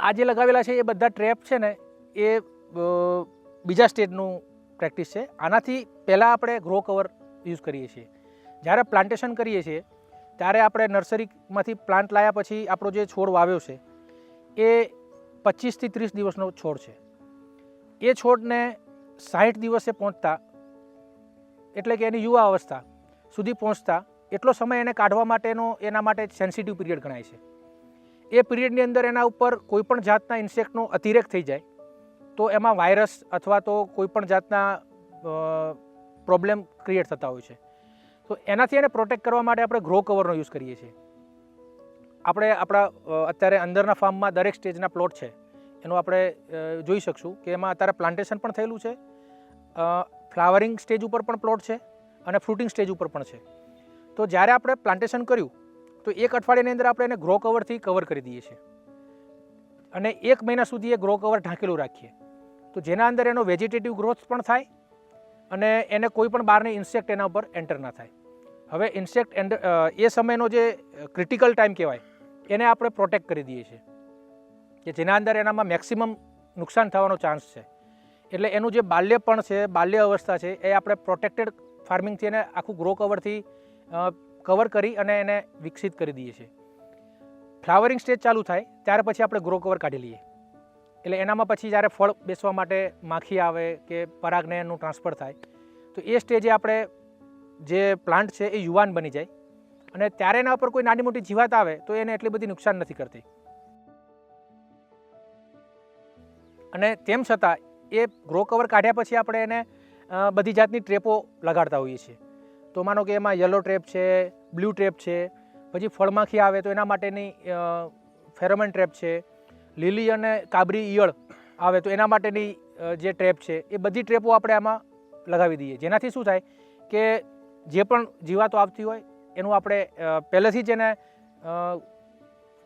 આ જે લગાવેલા છે એ બધા ટ્રેપ છે ને એ બીજા સ્ટેજનું પ્રેક્ટિસ છે. આનાથી પહેલાં આપણે ગ્રો કવર યુઝ કરીએ છીએ. જ્યારે પ્લાન્ટેશન કરીએ છીએ ત્યારે આપણે નર્સરીમાંથી પ્લાન્ટ લાવ્યા પછી આપણો જે છોડ વાવ્યો છે એ 25 થી 30 દિવસનો છોડ છે. એ છોડને 60 દિવસે પહોંચતા એટલે કે એની યુવા અવસ્થા સુધી પહોંચતા એટલો સમય એને કાઢવા માટેનો એના માટે સેન્સિટિવ પીરિયડ ગણાય છે. એ પીરિયડની અંદર એના ઉપર કોઈપણ જાતના ઇન્સેક્ટનો અતિરેક થઈ જાય તો એમાં વાયરસ અથવા તો કોઈપણ જાતના પ્રોબ્લેમ ક્રિએટ થતા હોય છે. તો એનાથી એને પ્રોટેક્ટ કરવા માટે આપણે ગ્રો કવરનો યુઝ કરીએ છીએ. આપણે આપણા અત્યારે અંદરના ફાર્મમાં દરેક સ્ટેજના પ્લોટ છે એનું આપણે જોઈ શકશું કે એમાં અત્યારે પ્લાન્ટેશન પણ થયેલું છે, ફ્લાવરિંગ સ્ટેજ ઉપર પણ પ્લોટ છે અને ફ્રૂટિંગ સ્ટેજ ઉપર પણ છે. તો જ્યારે આપણે પ્લાન્ટેશન કર્યું તો 1 અઠવાડિયાની અંદર આપણે એને ગ્રો કવરથી કવર કરી દઈએ છીએ અને 1 મહિના સુધી એ ગ્રો કવર ઢાંકેલું રાખીએ તો જેના અંદર એનો વેજીટેટિવ ગ્રોથ પણ થાય અને એને કોઈ પણ બહારની ઇન્સેક્ટ એના ઉપર એન્ટર ના થાય. હવે ઇન્સેક્ટ એ સમયનો જે ક્રિટિકલ ટાઈમ કહેવાય એને આપણે પ્રોટેક્ટ કરી દઈએ છીએ કે જેના અંદર એનામાં મેક્સિમમ નુકસાન થવાનો ચાન્સ છે. એટલે એનું જે બાલ્યપણ છે, બાલ્ય અવસ્થા છે એ આપણે પ્રોટેક્ટેડ ફાર્મિંગથી એને આખું ગ્રો કવરથી કવર કરી અને એને વિકસિત કરી દઈએ છીએ. ફ્લાવરિંગ સ્ટેજ ચાલુ થાય ત્યાર પછી આપણે ગ્રો કવર કાઢી લઈએ. એટલે એનામાં પછી જ્યારે ફળ બેસવા માટે માખી આવે કે પરાગને એનું ટ્રાન્સફર થાય તો એ સ્ટેજે આપણે જે પ્લાન્ટ છે એ યુવાન બની જાય અને ત્યારે એના ઉપર કોઈ નાની મોટી જીવાત આવે તો એને એટલી બધી નુકસાન નથી કરતી. અને તેમ છતાં એ ગ્રો કવર કાઢ્યા પછી આપણે એને બધી જાતની ટ્રેપો લગાડતા હોઈએ છીએ. તો માનો કે એમાં યલો ટ્રેપ છે, બ્લુ ટ્રેપ છે, પછી ફળમાખી આવે તો એના માટેની ફેરોમેન ટ્રેપ છે, લીલી અને કાબરી ઈયળ આવે તો એના માટેની જે ટ્રેપ છે એ બધી ટ્રેપો આપણે આમાં લગાવી દઈએ. જેનાથી શું થાય કે જે પણ જીવાતો આવતી હોય એનું આપણે પહેલેથી જ એને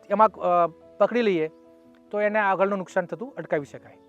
એમાં પકડી લઈએ તો એને આગળનું નુકસાન થતું અટકાવી શકાય.